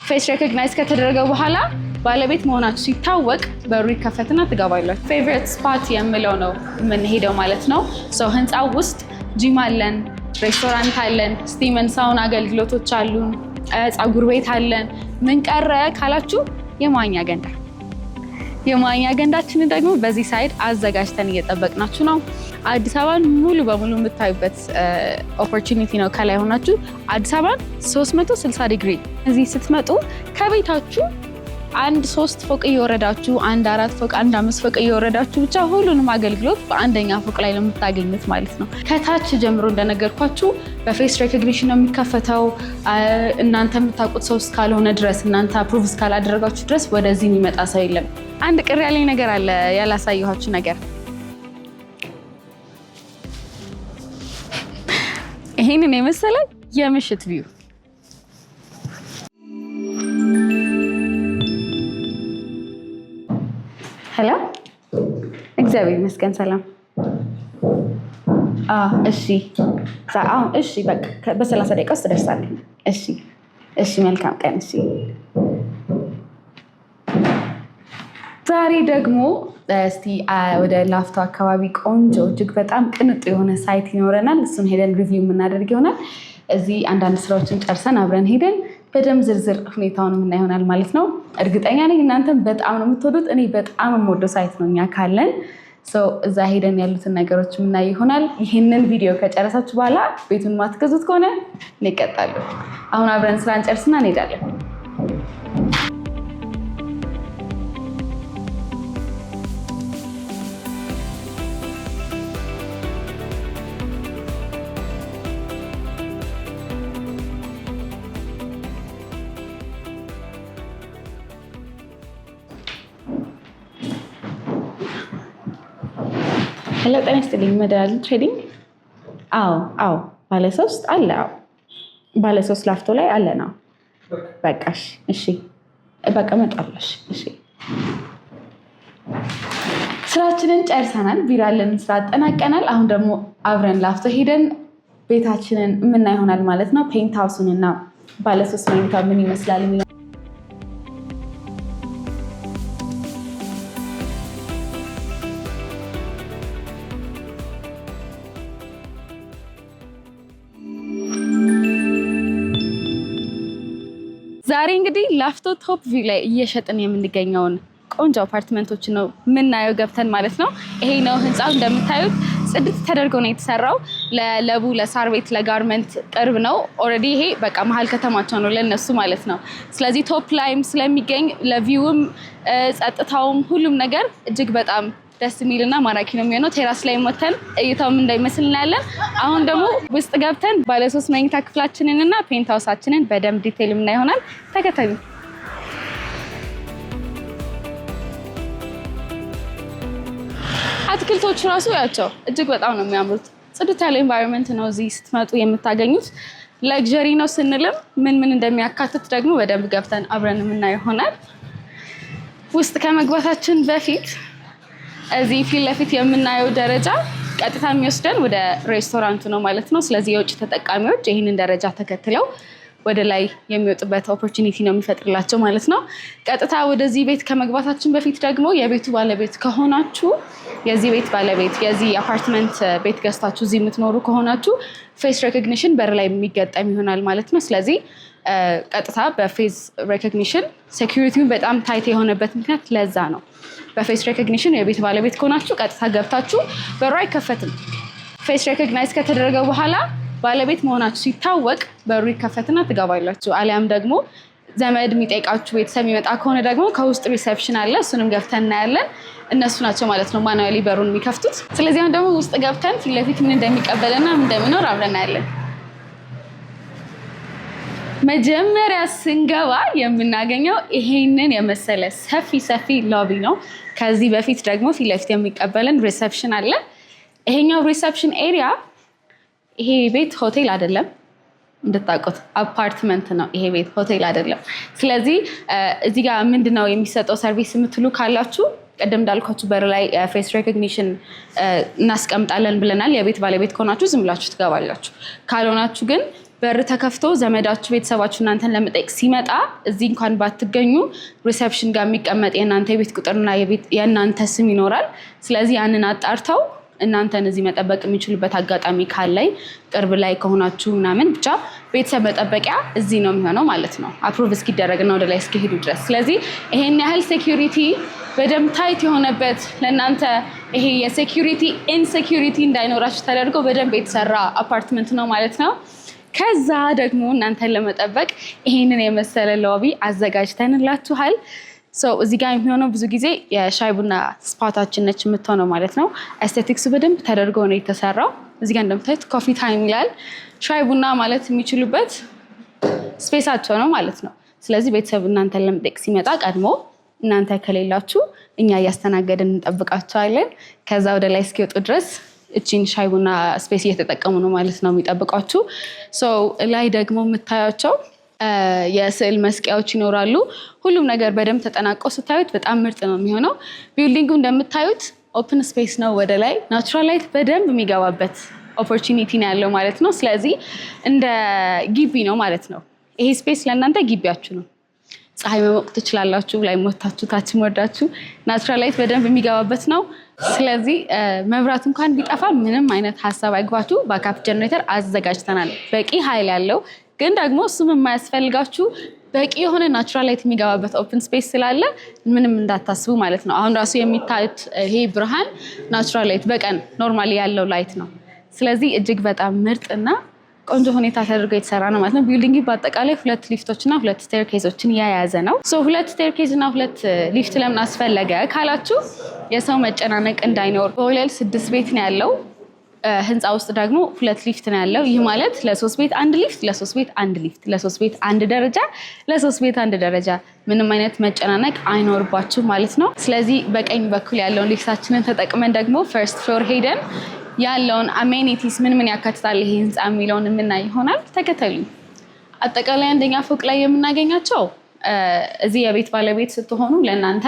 ፌስ ሬኮግናይዝ ከተደረገ በኋላ ባለቤት መሆናችሁ ሲታወቅ በሩ ይከፈትና ትገባላችሁ። ፌቨሪት ስፓት የምለው ነው የምንሄደው ማለት ነው። ሰው ህንፃው ውስጥ ጂም አለን፣ ሬስቶራንት አለን፣ ስቲም ሳውና አገልግሎቶች አሉን፣ ፀጉር ቤት አለን። ምን ቀረ ካላችሁ የመዋኛ ገንዳ። የመዋኛ ገንዳችንን ደግሞ በዚህ ሳይድ አዘጋጅተን እየጠበቅናችሁ ነው። አዲስ አበባን ሙሉ በሙሉ የምታዩበት ኦፖርቹኒቲ ነው። ከላይ ሆናችሁ አዲስ አበባን 360 ዲግሪ እዚህ ስትመጡ ከቤታችሁ አንድ 3 ፎቅ እየወረዳችሁ አንድ 4 ፎቅ አንድ 5 ፎቅ እየወረዳችሁ ብቻ ሁሉንም አገልግሎት በአንደኛ ፎቅ ላይ ነው የምታገኙት ማለት ነው። ከታች ጀምሮ እንደነገርኳችሁ በፌስ ሬኮግኒሽን ነው የሚከፈተው። እናንተ የምታውቁት ሰው እስካልሆነ ድረስ እናንተ አፕሩቭ እስካላደረጋችሁ ድረስ ወደዚህ የሚመጣ ሰው የለም። አንድ ቅር ያለኝ ነገር አለ፣ ያላሳየኋችሁ ነገር። ይሄንን የመሰለ የምሽት ቪው ሄሎ፣ እግዚአብሔር ይመስገን ሰላም። እሺ እሺ፣ በቃ በ30 ደቂቃ ውስጥ ትደርሳለህ። እሺ እሺ፣ መልካም ቀን። እሺ፣ ዛሬ ደግሞ እስቲ ወደ ላፍቶ አካባቢ ቆንጆ እጅግ በጣም ቅንጡ የሆነ ሳይት ይኖረናል። እሱን ሄደን ሪቪው የምናደርግ ይሆናል። እዚህ አንዳንድ ስራዎችን ጨርሰን አብረን ሄደን በደንብ ዝርዝር ሁኔታውን የምናይ ይሆናል ማለት ነው። እርግጠኛ ነኝ እናንተም በጣም ነው የምትወዱት። እኔ በጣም የምወደው ሳይት ነው እኛ ካለን። እዛ ሄደን ያሉትን ነገሮች የምናይ ይሆናል። ይህንን ቪዲዮ ከጨረሳችሁ በኋላ ቤቱን ማትገዙት ከሆነ ይቀጣሉ። አሁን አብረን ስራ እንጨርስና እንሄዳለን። ሄሎ፣ ጤና ይስጥልኝ። መድኃኒት ትሬዲንግ? አዎ፣ ባለ3 አለ። ባለ3 ላፍቶ ላይ አለ ነው። በቃ እሺ፣ በቃ እመጣለሁ። እሺ፣ ስራችንን ጨርሰናል። ቢሮ ያለን ስራ አጠናቀናል። አሁን ደግሞ አብረን ላፍቶ ሄደን ቤታችንን የምናይ ይሆናል ማለት ነው። ፔንት ሃውሱን እና ባለ3 መኝታ ምን ይመስላል የሚለው ዛሬ እንግዲህ ላፍቶ ቶፕ ቪው ላይ እየሸጥን የምንገኘውን ቆንጆ አፓርትመንቶች ነው የምናየው ገብተን ማለት ነው። ይሄ ነው ህንፃው። እንደምታዩት ጽድት ተደርጎ ነው የተሰራው። ለለቡ ለሳር ቤት ለጋርመንት ቅርብ ነው። ኦልሬዲ ይሄ በቃ መሀል ከተማቸው ነው ለነሱ ማለት ነው። ስለዚህ ቶፕ ላይም ስለሚገኝ ለቪውም ጸጥታውም ሁሉም ነገር እጅግ በጣም ደስ የሚልና ማራኪ ነው የሚሆነው። ቴራስ ላይ ወተን እይታውም እንዳይመስል እናያለን። አሁን ደግሞ ውስጥ ገብተን ባለ3 መኝታ ክፍላችንን እና ፔንት ሃውሳችንን በደንብ ዲቴይል የምናይ ይሆናል። ተከተሉ። አትክልቶቹ ራሱ ያቸው እጅግ በጣም ነው የሚያምሩት። ጽድት ያለ ኤንቫይሮንመንት ነው እዚህ ስትመጡ የምታገኙት። ለግዠሪ ነው ስንልም ምን እንደሚያካትት ደግሞ በደንብ ገብተን አብረን የምናይ ይሆናል። ውስጥ ከመግባታችን በፊት እዚህ ፊት ለፊት የምናየው ደረጃ ቀጥታ የሚወስደን ወደ ሬስቶራንቱ ነው ማለት ነው። ስለዚህ የውጭ ተጠቃሚዎች ይህንን ደረጃ ተከትለው ወደ ላይ የሚወጡበት ኦፖርቹኒቲ ነው የሚፈጥርላቸው ማለት ነው። ቀጥታ ወደዚህ ቤት ከመግባታችን በፊት ደግሞ የቤቱ ባለቤት ከሆናችሁ የዚህ ቤት ባለቤት የዚህ አፓርትመንት ቤት ገዝታችሁ እዚህ የምትኖሩ ከሆናችሁ ፌስ ሬኮግኒሽን በር ላይ የሚገጠም ይሆናል ማለት ነው። ስለዚህ ቀጥታ በፌስ ሬኮግኒሽን ሴኩሪቲውን በጣም ታይት የሆነበት ምክንያት ለዛ ነው። በፌስ ሬኮግኒሽን የቤት ባለቤት ከሆናችሁ ቀጥታ ገብታችሁ በሩ አይከፈትም። ፌስ ሬኮግናይዝ ከተደረገ በኋላ ባለቤት መሆናችሁ ሲታወቅ በሩ ይከፈትና ትገባላችሁ። አሊያም ደግሞ ዘመድ የሚጠይቃችሁ ቤተሰብ የሚመጣ ከሆነ ደግሞ ከውስጥ ሪሴፕሽን አለ፣ እሱንም ገብተን እናያለን። እነሱ ናቸው ማለት ነው ማኑዋሊ በሩን የሚከፍቱት። ስለዚህ አሁን ደግሞ ውስጥ ገብተን ፊት ለፊት ምን እንደሚቀበልና ምን እንደሚኖር አብረን እናያለን። መጀመሪያ ስንገባ የምናገኘው ይሄንን የመሰለ ሰፊ ሎቢ ነው። ከዚህ በፊት ደግሞ ፊት ለፊት የሚቀበልን ሪሴፕሽን አለ። ይሄኛው ሪሴፕሽን ኤሪያ ይሄ ቤት ሆቴል አይደለም፣ እንድታውቁት አፓርትመንት ነው። ይሄ ቤት ሆቴል አይደለም። ስለዚህ እዚህ ጋር ምንድነው የሚሰጠው ሰርቪስ የምትሉ ካላችሁ ቀደም እንዳልኳችሁ በር ላይ ፌስ ሬኮግኒሽን እናስቀምጣለን ብለናል። የቤት ባለቤት ከሆናችሁ ዝም ብላችሁ ትገባላችሁ። ካልሆናችሁ ግን በር ተከፍቶ ዘመዳችሁ ቤተሰባችሁ እናንተን ለመጠየቅ ሲመጣ እዚህ እንኳን ባትገኙ ሪሴፕሽን ጋር የሚቀመጥ የእናንተ የቤት ቁጥርና የእናንተ ስም ይኖራል። ስለዚህ ያንን አጣርተው እናንተን እዚህ መጠበቅ የሚችሉበት አጋጣሚ ካላይ ቅርብ ላይ ከሆናችሁ ምናምን ብቻ ቤተሰብ መጠበቂያ እዚህ ነው የሚሆነው ማለት ነው አፕሩቭ እስኪደረግና ወደ ላይ እስኪሄዱ ድረስ። ስለዚህ ይሄን ያህል ሴኩሪቲ በደንብ ታይት የሆነበት ለእናንተ ይሄ የሴኩሪቲ ኢንሴኩሪቲ እንዳይኖራችሁ ተደርጎ በደንብ የተሰራ አፓርትመንት ነው ማለት ነው። ከዛ ደግሞ እናንተን ለመጠበቅ ይሄንን የመሰለ ሎቢ አዘጋጅተንላችኋል። እዚህ ጋር የሚሆነው ብዙ ጊዜ የሻይ ቡና ስፓታችን ነች የምትሆነው ማለት ነው። ኤስቴቲክሱ በደንብ ተደርጎ ነው የተሰራው። እዚህ ጋር እንደምታዩት ኮፊ ታይም ይላል። ሻይ ቡና ማለት የሚችሉበት ስፔሳቸው ነው ማለት ነው። ስለዚህ ቤተሰብ እናንተን ለመጠየቅ ሲመጣ ቀድሞ እናንተ ከሌላችሁ እኛ እያስተናገድን እንጠብቃቸዋለን። ከዛ ወደ ላይ እስኪወጡ ድረስ እቺን ሻይ ቡና ስፔስ እየተጠቀሙ ነው ማለት ነው የሚጠብቋችሁ። ላይ ደግሞ የምታያቸው የስዕል መስቂያዎች ይኖራሉ። ሁሉም ነገር በደንብ ተጠናቀው ስታዩት በጣም ምርጥ ነው የሚሆነው። ቢልዲንጉ እንደምታዩት ኦፕን ስፔስ ነው። ወደ ላይ ናቹራል ላይት በደንብ የሚገባበት ኦፖርቹኒቲ ነው ያለው ማለት ነው። ስለዚህ እንደ ግቢ ነው ማለት ነው። ይሄ ስፔስ ለእናንተ ግቢያችሁ ነው። ፀሐይ መሞቅ ትችላላችሁ። ላይ ሞታችሁ ታች ወርዳችሁ ናቹራል ላይት በደንብ የሚገባበት ነው። ስለዚህ መብራት እንኳን ቢጠፋ ምንም አይነት ሀሳብ አይግባችሁ። ባካፕ ጀነሬተር አዘጋጅተናል። በቂ ኃይል ያለው ግን ደግሞ እሱም የማያስፈልጋችሁ በቂ የሆነ ናቹራል ላይት የሚገባበት ኦፕን ስፔስ ስላለ ምንም እንዳታስቡ ማለት ነው። አሁን ራሱ የሚታዩት ይሄ ብርሃን ናቹራል ላይት በቀን ኖርማሊ ያለው ላይት ነው። ስለዚህ እጅግ በጣም ምርጥና ቆንጆ ሁኔታ ተደርጎ የተሰራ ነው ማለት ነው። ቢልዲንግ በአጠቃላይ 2 ሊፍቶችና 2 ስቴርኬዞችን የያዘ ነው። 2 ስቴርኬዝ እና 2 ሊፍት ለምን አስፈለገ ካላችሁ የሰው መጨናነቅ እንዳይኖር። በወለል 6 ቤት ነው ያለው። ህንፃ ውስጥ ደግሞ 2 ሊፍት ነው ያለው። ይህ ማለት ለ3 ቤት 1 ሊፍት፣ ለ3 ቤት 1 ሊፍት፣ ለ3 ቤት 1 ደረጃ፣ ለ3 ቤት 1 ደረጃ፣ ምንም አይነት መጨናነቅ አይኖርባችሁ ማለት ነው። ስለዚህ በቀኝ በኩል ያለውን ሊፍታችንን ተጠቅመን ደግሞ ፈርስት ፍሎር ሄደን ያለውን አሜኒቲስ ምን ያካትታል ይሄ ህንፃ የሚለውን የምናይ ይሆናል። ተከተሉኝ። አጠቃላይ አንደኛ ፎቅ ላይ የምናገኛቸው እዚህ የቤት ባለቤት ስትሆኑ ለእናንተ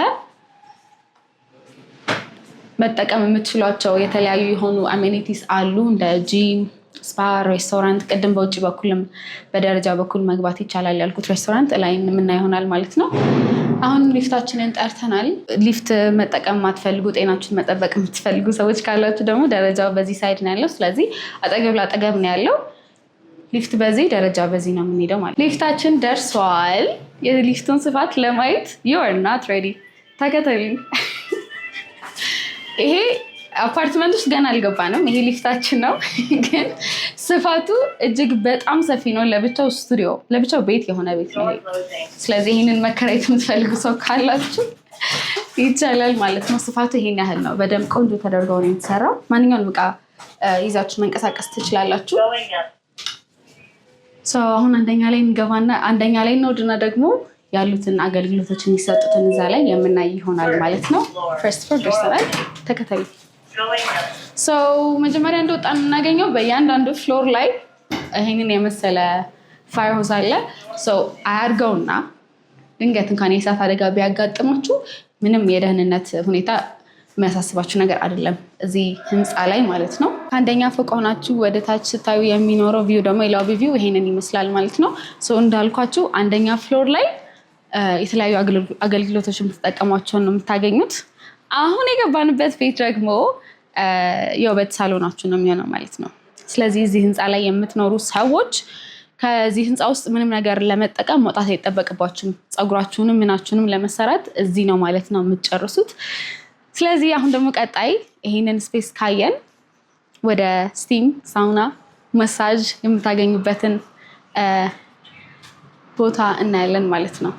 መጠቀም የምትችሏቸው የተለያዩ የሆኑ አሜኒቲስ አሉ። እንደ ጂም፣ ስፓ፣ ሬስቶራንት። ቅድም በውጭ በኩልም በደረጃ በኩል መግባት ይቻላል ያልኩት ሬስቶራንት ላይ የምናይ ይሆናል ማለት ነው። አሁን ሊፍታችንን ጠርተናል። ሊፍት መጠቀም የማትፈልጉ ጤናችሁን መጠበቅ የምትፈልጉ ሰዎች ካላችሁ ደግሞ ደረጃው በዚህ ሳይድ ነው ያለው። ስለዚህ አጠገብ ላጠገብ ነው ያለው። ሊፍት በዚህ ደረጃ በዚህ ነው የምንሄደው ማለት። ሊፍታችን ደርሷል። የሊፍቱን ስፋት ለማየት you are not ready። ተከተሉኝ። ይሄ አፓርትመንት ውስጥ ገና አልገባንም። ይሄ ሊፍታችን ነው፣ ግን ስፋቱ እጅግ በጣም ሰፊ ነው። ለብቻው ስቱዲዮ፣ ለብቻው ቤት የሆነ ቤት ነው። ስለዚህ ይህንን መከራየት የምትፈልጉ ሰው ካላችሁ ይቻላል ማለት ነው። ስፋቱ ይሄን ያህል ነው። በደንብ ቆንጆ ተደርገው ነው የተሰራው። ማንኛውንም እቃ ይዛችሁ መንቀሳቀስ ትችላላችሁ። አሁን አንደኛ ላይ እንገባና አንደኛ ላይ እንወድና ደግሞ ያሉትን አገልግሎቶች የሚሰጡትን እዛ ላይ የምናይ ይሆናል ማለት ነው። ፈርስት ፍሎር ደርሰናል። ተከተሉ። መጀመሪያ እንደወጣን የምናገኘው በእያንዳንዱ ፍሎር ላይ ይሄንን የመሰለ ፋየር ሃውስ አለ። አያድርገውና ድንገት እንኳን የእሳት አደጋ ቢያጋጥማችሁ ምንም የደህንነት ሁኔታ የሚያሳስባችሁ ነገር አይደለም እዚህ ህንፃ ላይ ማለት ነው። አንደኛ ፎቅ ሆናችሁ ወደ ታች ስታዩ የሚኖረው ቪው ደግሞ የሎቢ ቪው ይሄንን ይመስላል ማለት ነው። እንዳልኳችሁ አንደኛ ፍሎር ላይ የተለያዩ አገልግሎቶች የምትጠቀሟቸውን ነው የምታገኙት። አሁን የገባንበት ቤት ደግሞ የውበት ሳሎናችሁ ነው የሚሆነው ማለት ነው። ስለዚህ እዚህ ህንፃ ላይ የምትኖሩ ሰዎች ከዚህ ህንፃ ውስጥ ምንም ነገር ለመጠቀም መውጣት አይጠበቅባችሁም። ፀጉራችሁንም ምናችሁንም ለመሰራት እዚህ ነው ማለት ነው የምትጨርሱት። ስለዚህ አሁን ደግሞ ቀጣይ ይሄንን ስፔስ ካየን ወደ ስቲም፣ ሳውና፣ መሳጅ የምታገኙበትን ቦታ እናያለን ማለት ነው።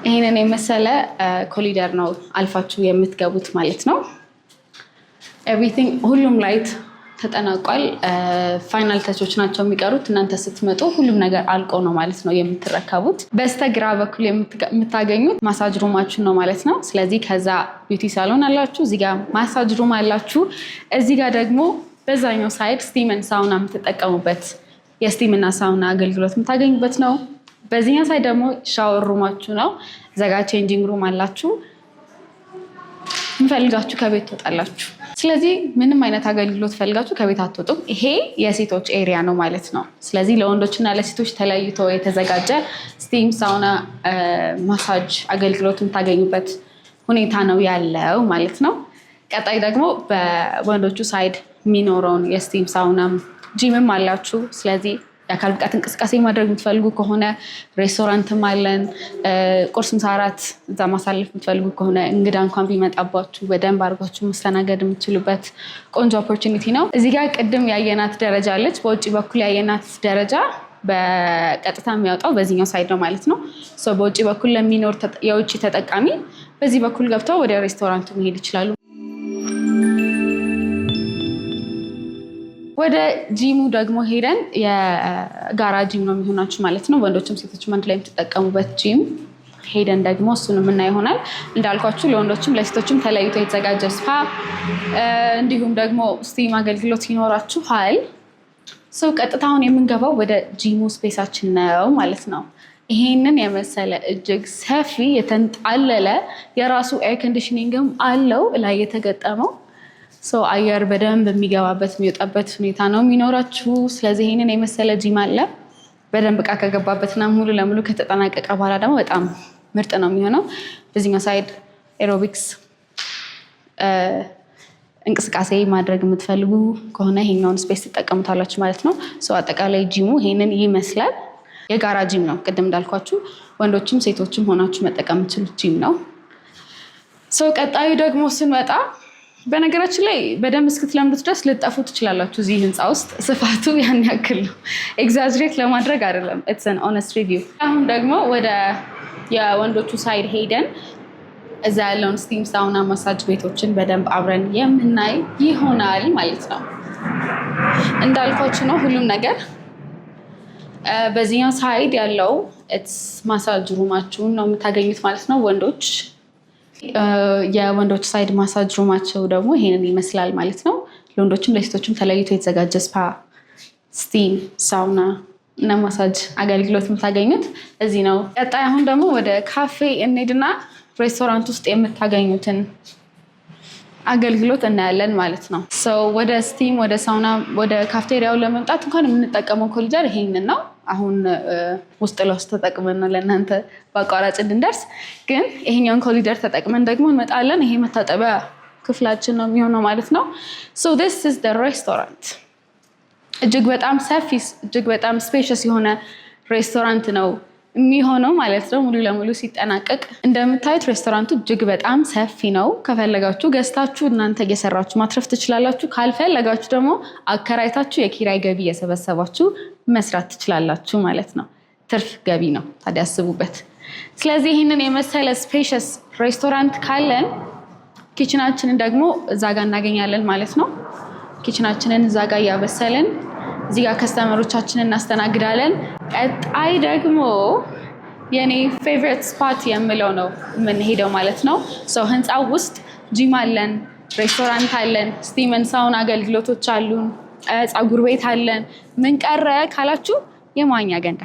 ይሄንን የመሰለ ኮሊደር ነው አልፋችሁ የምትገቡት ማለት ነው። ኤቭሪቲንግ ሁሉም ላይት ተጠናቋል። ፋይናል ተቾች ናቸው የሚቀሩት። እናንተ ስትመጡ ሁሉም ነገር አልቆ ነው ማለት ነው የምትረከቡት። በስተግራ በኩል የምታገኙት ማሳጅ ሩማችን ነው ማለት ነው። ስለዚህ ከዛ ቢዩቲ ሳሎን አላችሁ፣ እዚህ ጋር ማሳጅ ሩም አላችሁ። እዚህ ጋር ደግሞ በዛኛው ሳይድ ስቲም እና ሳውና የምትጠቀሙበት የስቲም እና ሳውና አገልግሎት የምታገኙበት ነው። በዚህኛው ሳይድ ደግሞ ሻወር ሩማችሁ ነው። እዛ ጋር ቼንጂንግ ሩም አላችሁ። እንፈልጋችሁ ከቤት ትወጣላችሁ። ስለዚህ ምንም አይነት አገልግሎት ፈልጋችሁ ከቤት አትወጡም። ይሄ የሴቶች ኤሪያ ነው ማለት ነው። ስለዚህ ለወንዶችና ለሴቶች ተለይቶ የተዘጋጀ ስቲም፣ ሳውና፣ ማሳጅ አገልግሎት የምታገኙበት ሁኔታ ነው ያለው ማለት ነው። ቀጣይ ደግሞ በወንዶቹ ሳይድ የሚኖረውን የስቲም ሳውናም ጂምም አላችሁ። ስለዚህ የአካል ብቃት እንቅስቃሴ ማድረግ የምትፈልጉ ከሆነ ሬስቶራንትም አለን። ቁርስ፣ ምሳ፣ እራት እዛ ማሳለፍ የምትፈልጉ ከሆነ እንግዳ እንኳን ቢመጣባችሁ በደንብ አድርጋችሁ መስተናገድ የምትችሉበት ቆንጆ ኦፖርቹኒቲ ነው። እዚህ ጋር ቅድም ያየናት ደረጃ አለች። በውጭ በኩል ያየናት ደረጃ በቀጥታ የሚያወጣው በዚህኛው ሳይድ ነው ማለት ነው። በውጭ በኩል ለሚኖር የውጭ ተጠቃሚ በዚህ በኩል ገብተው ወደ ሬስቶራንቱ መሄድ ይችላሉ። ወደ ጂሙ ደግሞ ሄደን የጋራ ጂም ነው የሚሆናችሁ ማለት ነው። ወንዶችም ሴቶችም አንድ ላይ የምትጠቀሙበት ጂም ሄደን ደግሞ እሱን የምናይ ይሆናል። እንዳልኳችሁ ለወንዶችም ለሴቶችም ተለይቶ የተዘጋጀ ስፓ እንዲሁም ደግሞ ስቲም አገልግሎት ይኖራችኋል። ቀጥታውን የምንገባው ወደ ጂሙ ስፔሳችን ነው ማለት ነው። ይሄንን የመሰለ እጅግ ሰፊ የተንጣለለ የራሱ ኤር ኮንዲሽኒንግም አለው ላይ የተገጠመው አየር በደንብ የሚገባበት የሚወጣበት ሁኔታ ነው የሚኖራችሁ። ስለዚህ ይህንን የመሰለ ጂም አለ። በደንብ እቃ ከገባበትና ሙሉ ለሙሉ ከተጠናቀቀ በኋላ ደግሞ በጣም ምርጥ ነው የሚሆነው። በዚህኛው ሳይድ ኤሮቢክስ እንቅስቃሴ ማድረግ የምትፈልጉ ከሆነ ይሄኛውን ስፔስ ትጠቀሙታላችሁ ማለት ነው። አጠቃላይ ጂሙ ይሄንን ይመስላል። የጋራ ጂም ነው። ቅድም እንዳልኳችሁ ወንዶችም ሴቶችም ሆናችሁ መጠቀም የምትችሉት ጂም ነው። ቀጣዩ ደግሞ ስንመጣ በነገራችን ላይ በደንብ እስክትለምዱት ድረስ ልጠፉ ትችላላችሁ። እዚህ ህንፃ ውስጥ ስፋቱ ያን ያክል ነው። ኤግዛጅሬት ለማድረግ አይደለም። ኢትስ አን ኦነስት ሪቪው። አሁን ደግሞ ወደ የወንዶቹ ሳይድ ሄደን እዛ ያለውን ስቲም ሳውና ማሳጅ ቤቶችን በደንብ አብረን የምናይ ይሆናል ማለት ነው። እንዳልኳችሁ ነው ሁሉም ነገር በዚህኛው ሳይድ ያለው ኢትስ ማሳጅ ሩማችሁን ነው የምታገኙት ማለት ነው። የወንዶች ሳይድ ማሳጅ ሩማቸው ደግሞ ይሄንን ይመስላል ማለት ነው። ለወንዶችም ለሴቶችም ተለይቶ የተዘጋጀ ስፓ፣ ስቲም፣ ሳውና እና ማሳጅ አገልግሎት የምታገኙት እዚህ ነው። ቀጣይ አሁን ደግሞ ወደ ካፌ እንሄድና ሬስቶራንት ውስጥ የምታገኙትን አገልግሎት እናያለን ማለት ነው። ወደ ስቲም፣ ወደ ሳውና፣ ወደ ካፍቴሪያው ለመምጣት እንኳን የምንጠቀመው ኮሪደር ይሄንን ነው። አሁን ውስጥ ለውስጥ ተጠቅመን ነው ለእናንተ በአቋራጭ እንድንደርስ፣ ግን ይሄኛውን ኮሪደር ተጠቅመን ደግሞ እንመጣለን። ይሄ መታጠቢያ ክፍላችን ነው የሚሆነው ማለት ነው። this is the restaurant። እጅግ በጣም ሰፊ እጅግ በጣም ስፔሽስ የሆነ ሬስቶራንት ነው የሚሆነው ማለት ነው። ሙሉ ለሙሉ ሲጠናቀቅ እንደምታዩት ሬስቶራንቱ እጅግ በጣም ሰፊ ነው። ከፈለጋችሁ ገዝታችሁ እናንተ እየሰራችሁ ማትረፍ ትችላላችሁ። ካልፈለጋችሁ ደግሞ አከራይታችሁ የኪራይ ገቢ እየሰበሰባችሁ መስራት ትችላላችሁ ማለት ነው። ትርፍ ገቢ ነው። ታዲያ አስቡበት። ስለዚህ ይህንን የመሰለ ስፔሽስ ሬስቶራንት ካለን ኪችናችንን ደግሞ እዛ ጋር እናገኛለን ማለት ነው። ኪችናችንን እዛ ጋር እያበሰልን እዚህ ጋር ከስተመሮቻችንን እናስተናግዳለን። ቀጣይ ደግሞ የኔ ፌቨሪት ስፓት የምለው ነው የምንሄደው ማለት ነው። ህንፃው ውስጥ ጂም አለን፣ ሬስቶራንት አለን፣ ስቲም ሳውና አገልግሎቶች አሉን፣ ፀጉር ቤት አለን። ምን ቀረ ካላችሁ የመዋኛ ገንዳ።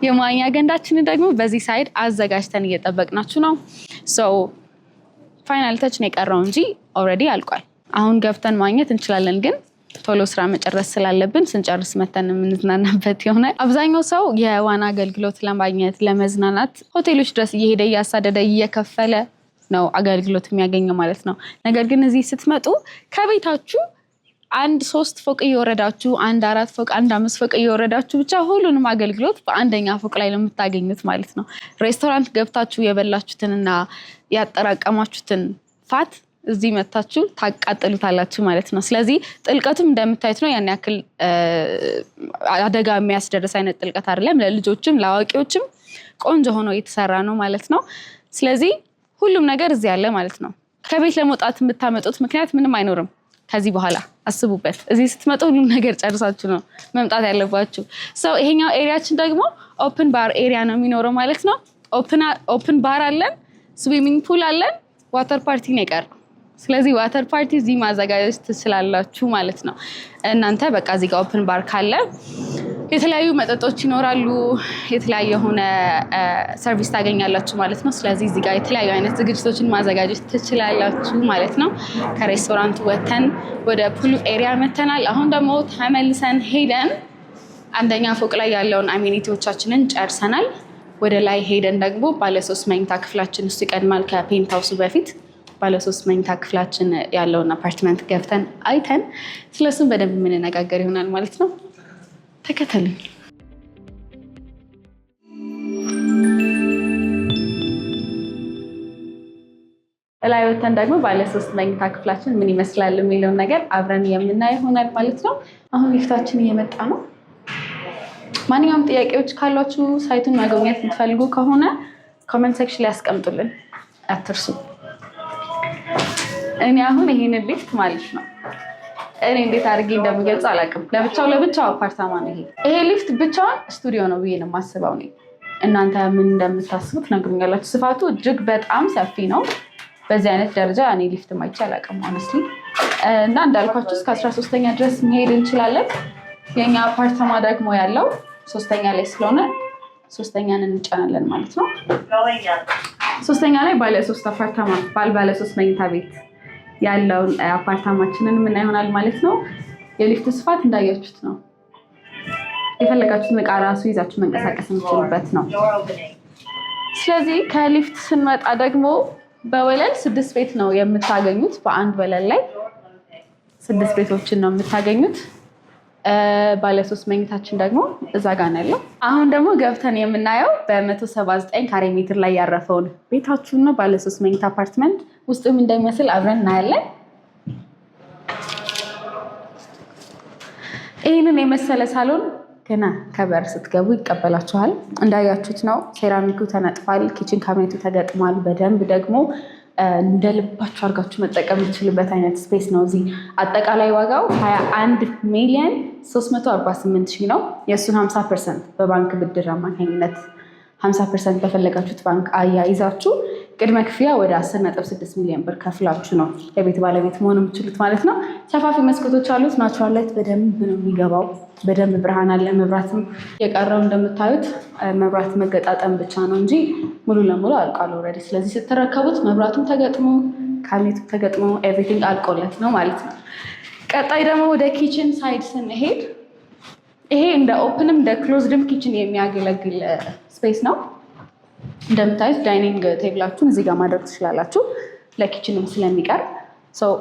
የመዋኛ ገንዳችንን ደግሞ በዚህ ሳይድ አዘጋጅተን እየጠበቅናችሁ ነው። ፋይናል ተች ነው የቀረው እንጂ ኦልሬዲ አልቋል። አሁን ገብተን ማግኘት እንችላለን፣ ግን ቶሎ ስራ መጨረስ ስላለብን ስንጨርስ መተን የምንዝናናበት ይሆናል። አብዛኛው ሰው የዋና አገልግሎት ለማግኘት ለመዝናናት ሆቴሎች ድረስ እየሄደ እያሳደደ እየከፈለ ነው አገልግሎት የሚያገኘው ማለት ነው። ነገር ግን እዚህ ስትመጡ ከቤታችሁ 1-3 ፎቅ እየወረዳችሁ 1-4 ፎቅ 1-5 ፎቅ እየወረዳችሁ ብቻ ሁሉንም አገልግሎት በአንደኛ ፎቅ ላይ ለምታገኙት ማለት ነው። ሬስቶራንት ገብታችሁ የበላችሁትንና ያጠራቀማችሁትን ፋት እዚህ መታችሁ ታቃጥሉታላችሁ ማለት ነው። ስለዚህ ጥልቀቱም እንደምታዩት ነው። ያን ያክል አደጋ የሚያስደርስ አይነት ጥልቀት አይደለም። ለልጆችም ለአዋቂዎችም ቆንጆ ሆኖ የተሰራ ነው ማለት ነው። ስለዚህ ሁሉም ነገር እዚህ ያለ ማለት ነው። ከቤት ለመውጣት የምታመጡት ምክንያት ምንም አይኖርም ከዚህ በኋላ። አስቡበት። እዚህ ስትመጡ ሁሉም ነገር ጨርሳችሁ ነው መምጣት ያለባችሁ። ይሄኛው ኤሪያችን ደግሞ ኦፕን ባር ኤሪያ ነው የሚኖረው ማለት ነው። ኦፕን ባር አለን፣ ስዊሚንግ ፑል አለን፣ ዋተር ፓርቲ ነው የቀረው። ስለዚህ ዋተር ፓርቲ እዚህ ማዘጋጀት ትችላላችሁ ማለት ነው። እናንተ በቃ እዚህ ጋር ኦፕን ባር ካለ የተለያዩ መጠጦች ይኖራሉ። የተለያየ የሆነ ሰርቪስ ታገኛላችሁ ማለት ነው። ስለዚህ እዚህ ጋር የተለያዩ አይነት ዝግጅቶችን ማዘጋጀት ትችላላችሁ ማለት ነው። ከሬስቶራንቱ ወተን ወደ ፑል ኤሪያ መተናል። አሁን ደግሞ ተመልሰን ሄደን አንደኛ ፎቅ ላይ ያለውን አሜኒቲዎቻችንን ጨርሰናል። ወደ ላይ ሄደን ደግሞ ባለ3 መኝታ ክፍላችን እሱ ይቀድማል ከፔንትሃውሱ በፊት። ባለ3 መኝታ ክፍላችን ያለውን አፓርትመንት ገብተን አይተን ስለሱም በደንብ የምንነጋገር ይሆናል ማለት ነው። ተከተሉኝ። ላይ ወተን ደግሞ ባለ3 መኝታ ክፍላችን ምን ይመስላል የሚለውን ነገር አብረን የምናይ ይሆናል ማለት ነው። አሁን ሊፍታችን እየመጣ ነው። ማንኛውም ጥያቄዎች ካሏችሁ ሳይቱን ማግኘት የምትፈልጉ ከሆነ ኮሜንት ሴክሽን ላይ ያስቀምጡልን አትርሱ። እኔ አሁን ይሄንን ሊፍት ማለት ነው እኔ እንዴት አድርጌ እንደምገልጽ አላውቅም። ለብቻው አፓርታማ ነው ይሄ ሊፍት ብቻውን ስቱዲዮ ነው ብዬ ነው የማስበው። እናንተ ምን እንደምታስቡት ነግሩኛላችሁ። ስፋቱ እጅግ በጣም ሰፊ ነው። በዚህ አይነት ደረጃ እኔ ሊፍት ማይቼ አላውቅም ሆነስትሊ። እና እንዳልኳችሁ እስከ 13ኛ ድረስ መሄድ እንችላለን። የኛ አፓርታማ ደግሞ ያለው 3ኛ ላይ ስለሆነ 3ኛን እንጫናለን ማለት ነው። 3ኛ ላይ ባለ3 አፓርታማ ባለ3 መኝታ ቤት ያለውን አፓርታማችንን ምን ይሆናል ማለት ነው። የሊፍት ስፋት እንዳያችሁት ነው። የፈለጋችሁትን ዕቃ ራሱ ይዛችሁ መንቀሳቀስ የምትችሉበት ነው። ስለዚህ ከሊፍት ስንመጣ ደግሞ በወለል 6 ቤት ነው የምታገኙት። በአንድ ወለል ላይ 6 ቤቶችን ነው የምታገኙት። ባለ3 መኝታችን ደግሞ እዛ ጋር ነው ያለው። አሁን ደግሞ ገብተን የምናየው በ179 ካሬ ሜትር ላይ ያረፈውን ቤታችሁን ነው። ባለ3 መኝታ አፓርትመንት ውስጡም እንደሚመስል አብረን እናያለን። ይህንን የመሰለ ሳሎን ገና ከበር ስትገቡ ይቀበላችኋል። እንዳያችሁት ነው። ሴራሚኩ ተነጥፏል። ኪችን ካቢኔቱ ተገጥሟል። በደንብ ደግሞ እንደ ልባችሁ አድርጋችሁ መጠቀም የምትችሉበት አይነት ስፔስ ነው። እዚህ አጠቃላይ ዋጋው 21,348,000 ነው። የእሱን 50% በባንክ ብድር አማካኝነት 50% በፈለጋችሁት ባንክ አያይዛችሁ ቅድመ ክፍያ ወደ 10.6 ሚሊዮን ብር ከፍላችሁ ነው የቤት ባለቤት መሆን የምትችሉት ማለት ነው። ሰፋፊ መስኮቶች አሉት። ናቹራል ላይት በደንብ ነው የሚገባው። በደንብ ብርሃን አለ። መብራትም የቀረው እንደምታዩት መብራት መገጣጠም ብቻ ነው እንጂ ሙሉ ለሙሉ አልቋል ኦልሬዲ። ስለዚህ ስትረከቡት መብራቱም ተገጥሞ ካቢኔቱም ተገጥሞ ኤቭሪቲንግ አልቆለት ነው ማለት ነው። ቀጣይ ደግሞ ወደ ኪችን ሳይድ ስንሄድ ይሄ እንደ ኦፕንም እንደ ክሎዝድም ኪችን የሚያገለግል ስፔስ ነው። እንደምታዩት ዳይኒንግ ቴብላችሁን እዚህ ጋር ማድረግ ትችላላችሁ። ለኪችንም ስለሚቀርብ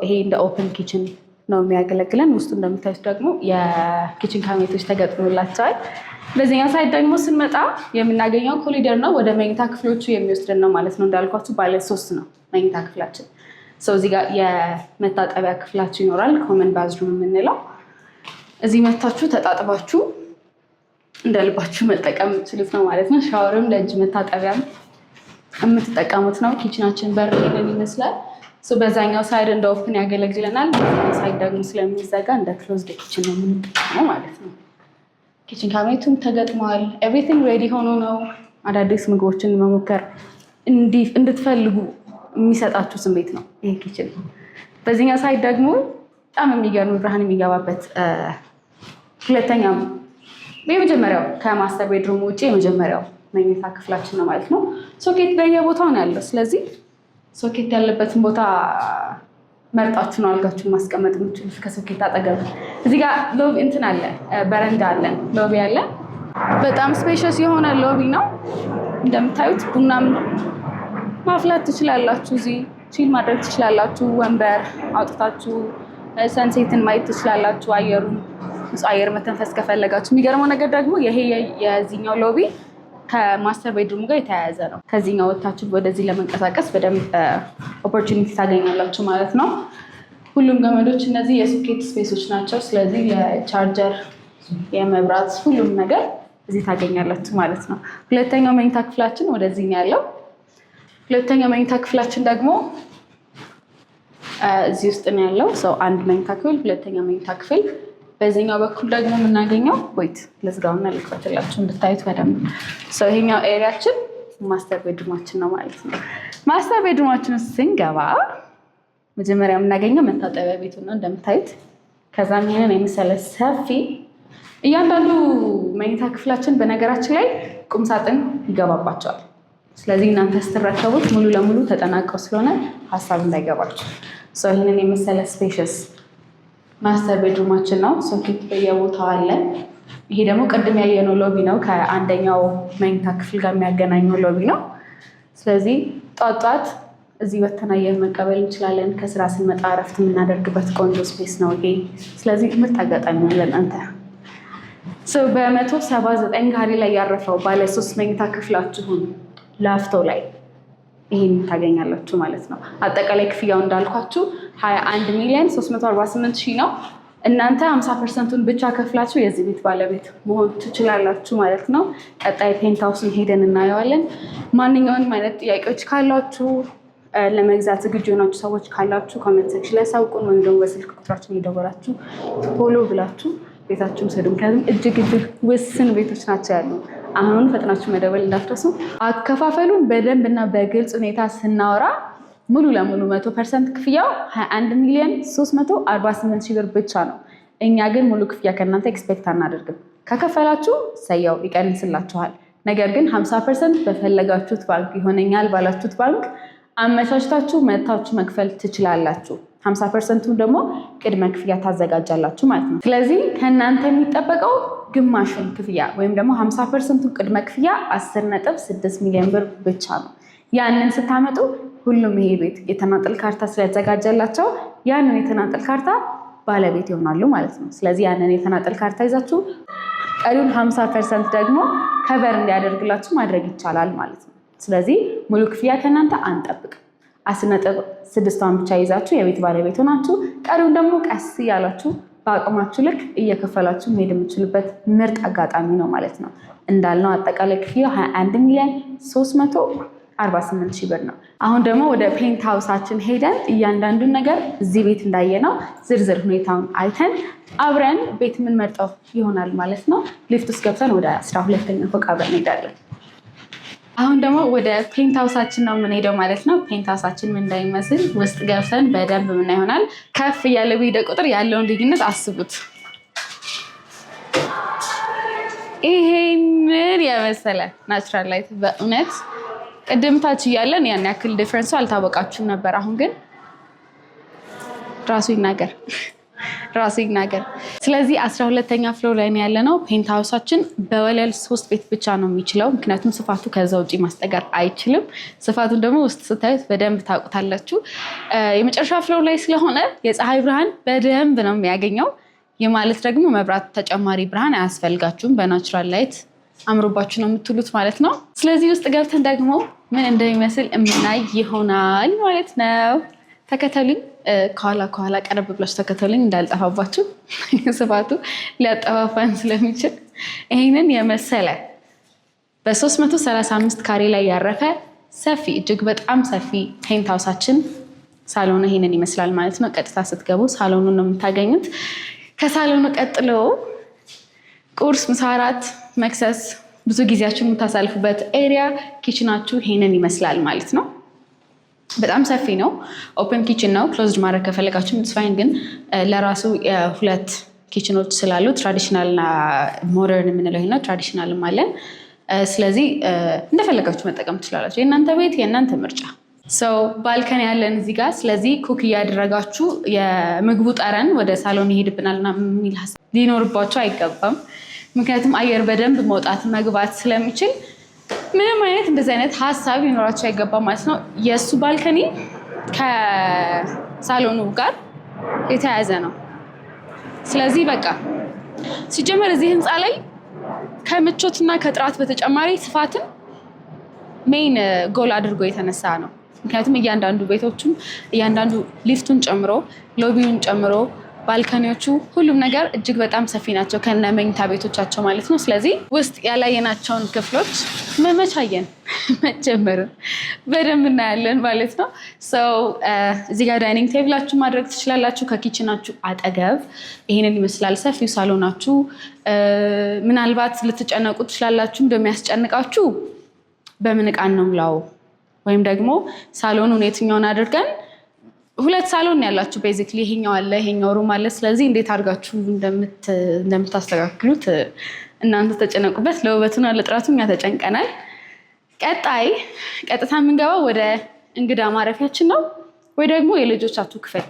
ይሄ እንደ ኦፕን ኪችን ነው የሚያገለግለን። ውስጡ እንደምታዩት ደግሞ የኪችን ካቢኔቶች ተገጥሞላቸዋል። በዚህኛው ሳይድ ደግሞ ስንመጣ የምናገኘው ኮሊደር ነው። ወደ መኝታ ክፍሎቹ የሚወስድን ነው ማለት ነው። እንዳልኳችሁ ባለ3 ነው መኝታ ክፍላችን። እዚህ ጋር የመታጠቢያ ክፍላችሁ ይኖራል። ኮመን ባዝሩም የምንለው እዚህ መታችሁ ተጣጥባችሁ እንደ ልባችሁ መጠቀም የምትችሉት ነው ማለት ነው። ሻወርም ለእጅ መታጠቢያም የምትጠቀሙት ነው። ኪችናችን በር ይሄንን ይመስላል። በዛኛው ሳይድ እንደ ኦፕን ያገለግለናል። በዛኛው ሳይድ ደግሞ ስለሚዘጋ እንደ ክሎዝድ ኪችን ነው የምንጠቀመው ማለት ነው። ኪችን ካቢኔቱም ተገጥመዋል። ኤቭሪቲንግ ሬዲ ሆኖ ነው። አዳዲስ ምግቦችን መሞከር እንድትፈልጉ የሚሰጣችሁ ስሜት ነው ይሄ ኪችን። በዚህኛው ሳይድ ደግሞ በጣም የሚገርም ብርሃን የሚገባበት ሁለተኛው የመጀመሪያው ከማስተር ቤድሩም ውጭ የመጀመሪያው መኝታ ክፍላችን ነው ማለት ነው። ሶኬት በየቦታው ነው ያለው። ስለዚህ ሶኬት ያለበትን ቦታ መርጣችሁ ነው አልጋችሁን ማስቀመጥ የምትችሉት። ከሶኬት አጠገብ እዚህ ጋር ሎቢ እንትን አለ፣ በረንዳ አለን፣ ሎቢ አለ። በጣም ስፔሸስ የሆነ ሎቢ ነው። እንደምታዩት ቡናም ማፍላት ትችላላችሁ። እዚህ ቺል ማድረግ ትችላላችሁ። ወንበር አውጥታችሁ ሰንሴትን ማየት ትችላላችሁ። አየሩን ንጹህ አየር መተንፈስ ከፈለጋችሁ። የሚገርመው ነገር ደግሞ ይሄ የዚህኛው ሎቢ ከማስተር ቤድሩም ጋር የተያያዘ ነው። ከዚህኛው ወጥታችሁ ወደዚህ ለመንቀሳቀስ በደንብ ኦፖርቹኒቲ ታገኛላችሁ ማለት ነው። ሁሉም ገመዶች እነዚህ የሶኬት ስፔሶች ናቸው። ስለዚህ የቻርጀር የመብራት ሁሉም ነገር እዚህ ታገኛላችሁ ማለት ነው። ሁለተኛው መኝታ ክፍላችን ወደዚህ ነው ያለው። ሁለተኛው መኝታ ክፍላችን ደግሞ እዚህ ውስጥ ነው ያለው። አንድ መኝታ ክፍል፣ ሁለተኛ መኝታ ክፍል። በዚህኛው በኩል ደግሞ የምናገኘው ወይት ለዝጋውና ልክፈትላችሁ እንድታዩት በደንብ። ይሄኛው ኤሪያችን ማስተር ቤድሩማችን ነው ማለት ነው። ማስተር ቤድሩማችን ውስጥ ስንገባ መጀመሪያ የምናገኘው መታጠቢያ ቤቱ ነው እንደምታዩት። ከዛም ይሄንን የመሰለ ሰፊ እያንዳንዱ መኝታ ክፍላችን በነገራችን ላይ ቁም ሳጥን ይገባባቸዋል። ስለዚህ እናንተ ስትረከቡት ሙሉ ለሙሉ ተጠናቀው ስለሆነ ሀሳብ እንዳይገባቸው። ይህንን የመሰለ ስፔሽስ ማስተር ቤድሩማችን ነው። ሶኬት በየቦታው አለ። ይሄ ደግሞ ቅድም ያየነው ሎቢ ነው። ከአንደኛው መኝታ ክፍል ጋር የሚያገናኘው ሎቢ ነው። ስለዚህ ጧት እዚህ ወተን አየር መቀበል እንችላለን። ከስራ ስንመጣ እረፍት የምናደርግበት ቆንጆ ስፔስ ነው ይሄ። ስለዚህ ምርጥ አጋጣሚ ያለን አንተ በ179 ካሬ ላይ ያረፈው ባለ 3 መኝታ ክፍላችሁን ላፍቶ ላይ ይሄን ታገኛላችሁ ማለት ነው። አጠቃላይ ክፍያው እንዳልኳችሁ 21,348,000 ነው። እናንተ 50%ቱን ብቻ ከፍላችሁ የዚህ ቤት ባለቤት መሆን ትችላላችሁ ማለት ነው። ቀጣይ ፔንትሃውስን ሄደን እናየዋለን። ማንኛውንም አይነት ጥያቄዎች ካላችሁ ለመግዛት ዝግጁ የሆናችሁ ሰዎች ካላችሁ ኮሜንት ሴክሽን ላይ ሳውቁን፣ ወይም ደግሞ በስልክ ቁጥራችን እየደወላችሁ ቶሎ ብላችሁ ቤታችሁን ስዱ። ምክንያቱም እጅግ ውስን ቤቶች ናቸው ያሉ። አሁን ፈጥናችሁ መደወል እንዳትረሱ። አከፋፈሉን በደንብ እና በግልጽ ሁኔታ ስናወራ ሙሉ ለሙሉ 100% ክፍያው 21,348,000 ብር ብቻ ነው። እኛ ግን ሙሉ ክፍያ ከእናንተ ኤክስፔክት አናደርግም። ከከፈላችሁ ሰያው ይቀንስላችኋል። ነገር ግን 50% በፈለጋችሁት ባንክ ይሆነኛል ባላችሁት ባንክ አመቻችታችሁ መታችሁ መክፈል ትችላላችሁ። 50%ቱን ደግሞ ቅድመ ክፍያ ታዘጋጃላችሁ ማለት ነው። ስለዚህ ከእናንተ የሚጠበቀው ግማሹን ክፍያ ወይም ደግሞ 50%ቱን ቅድመ ክፍያ 10.6 ሚሊዮን ብር ብቻ ነው። ያንን ስታመጡ ሁሉም ይሄ ቤት የተናጠል ካርታ ስለተዘጋጀላቸው ያንን የተናጠል ካርታ ባለቤት ይሆናሉ ማለት ነው። ስለዚህ ያንን የተናጠል ካርታ ይዛችሁ ቀሪውን 50% ደግሞ ከቨር እንዲያደርግላችሁ ማድረግ ይቻላል ማለት ነው። ስለዚህ ሙሉ ክፍያ ከእናንተ አንጠብቅም። 10.6ቷን ብቻ ይዛችሁ የቤት ባለቤት ሆናችሁ ቀሪውን ደግሞ ቀስ እያላችሁ በአቅማችሁ ልክ እየከፈላችሁ መሄድ የምችሉበት ምርጥ አጋጣሚ ነው ማለት ነው። እንዳልነው አጠቃላይ ክፍያ 21,348,000 ብር ነው። አሁን ደግሞ ወደ ፔንት ሃውሳችን ሄደን እያንዳንዱን ነገር እዚህ ቤት እንዳየነው ዝርዝር ሁኔታውን አይተን አብረን ቤት የምንመርጠው ይሆናል ማለት ነው። ሊፍት ውስጥ ገብተን ወደ 12ኛ ፎቅ አብረን እንሄዳለን። አሁን ደግሞ ወደ ፔንት ሃውሳችን ነው የምንሄደው ማለት ነው። ፔንት ሃውሳችን ምን እንዳይመስል ውስጥ ገብተን በደንብ ምን ይሆናል። ከፍ እያለ በሄደ ቁጥር ያለውን ልዩነት አስቡት። ይሄ ምን የመሰለ ናቹራል ላይት በእውነት ቅድም ታች እያለን ያን ያክል ዲፍረንሱ አልታወቃችሁም ነበር። አሁን ግን ራሱ ይናገር። ስለዚህ 12ኛ ፍሎር ላይ ያለ ነው። ፔንት ሃውሳችን በወለል 3 ቤት ብቻ ነው የሚችለው። ምክንያቱም ስፋቱ ከዛ ውጪ ማስጠጋር አይችልም። ስፋቱን ደግሞ ውስጥ ስታዩት በደንብ ታውቁታላችሁ። የመጨረሻ ፍሎር ላይ ስለሆነ የፀሐይ ብርሃን በደንብ ነው የሚያገኘው። ይህ ማለት ደግሞ መብራት ተጨማሪ ብርሃን አያስፈልጋችሁም። በናቹራል ላይት አምሮባችሁ ነው የምትሉት ማለት ነው። ስለዚህ ውስጥ ገብተን ደግሞ ምን እንደሚመስል የምናይ ይሆናል ማለት ነው። ተከተሉኝ። ከኋላ ቀረብ ብላችሁ ተከተሉኝ እንዳልጠፋባችሁ፣ ስፋቱ ሊያጠፋፋን ስለሚችል። ይህንን የመሰለ በ335 ካሬ ላይ ያረፈ ሰፊ እጅግ በጣም ሰፊ ፔንት ሃውሳችን ሳሎኑ ይሄንን ይመስላል ማለት ነው። ቀጥታ ስትገቡ ሳሎኑን ነው የምታገኙት። ከሳሎኑ ቀጥሎ ቁርስ፣ ምሳ፣ እራት፣ መክሰስ ብዙ ጊዜያችሁን የምታሳልፉበት ኤሪያ ኪችናችሁ ይሄንን ይመስላል ማለት ነው። በጣም ሰፊ ነው። ኦፕን ኪችን ነው። ክሎዝድ ማድረግ ከፈለጋችሁ ምትስፋይን፣ ግን ለራሱ 2 ኪችኖች ስላሉ ትራዲሽናል እና ሞደርን የምንለው ይሄ ነው። ትራዲሽናልም አለን። ስለዚህ እንደፈለጋችሁ መጠቀም ትችላላችሁ። የእናንተ ቤት የእናንተ ምርጫ። ባልከን ያለን እዚህ ጋር። ስለዚህ ኩክ እያደረጋችሁ የምግቡ ጠረን ወደ ሳሎን ይሄድብናል እና የሚል ሀሳብ ሊኖርባችሁ አይገባም። ምክንያቱም አየር በደንብ መውጣት መግባት ስለሚችል ምንም አይነት እንደዚህ አይነት ሀሳብ ሊኖራቸው አይገባም ማለት ነው። የእሱ ባልከኒ ከሳሎኑ ጋር የተያያዘ ነው። ስለዚህ በቃ ሲጀመር እዚህ ህንፃ ላይ ከምቾትና ከጥራት በተጨማሪ ስፋትን ሜይን ጎል አድርጎ የተነሳ ነው። ምክንያቱም እያንዳንዱ ቤቶቹም እያንዳንዱ ሊፍቱን ጨምሮ ሎቢውን ጨምሮ ባልከኒዎቹ ሁሉም ነገር እጅግ በጣም ሰፊ ናቸው ከነ መኝታ ቤቶቻቸው ማለት ነው። ስለዚህ ውስጥ ያላየናቸውን ክፍሎች መመቻየን መጀመርን በደንብ እናያለን ማለት ነው። እዚህ ጋር ዳይኒንግ ቴብላችሁ ማድረግ ትችላላችሁ። ከኪችናችሁ አጠገብ ይሄንን ይመስላል ሰፊው ሳሎናችሁ። ምናልባት ልትጨነቁ ትችላላችሁ። እንደሚያስጨንቃችሁ በምን ዕቃ ነው ምላው ወይም ደግሞ ሳሎኑን የትኛውን አድርገን ሁለት ሳሎን ያላችሁ ቤዚክሊ ይሄኛው አለ ይሄኛው ሩም አለ። ስለዚህ እንዴት አድርጋችሁ እንደምታስተካክሉት እናንተ ተጨነቁበት። ለውበቱና ለጥራቱ እኛ ተጨንቀናል። ቀጥታ የምንገባው ወደ እንግዳ ማረፊያችን ነው ወይ ደግሞ የልጆቻችሁ ክፍል።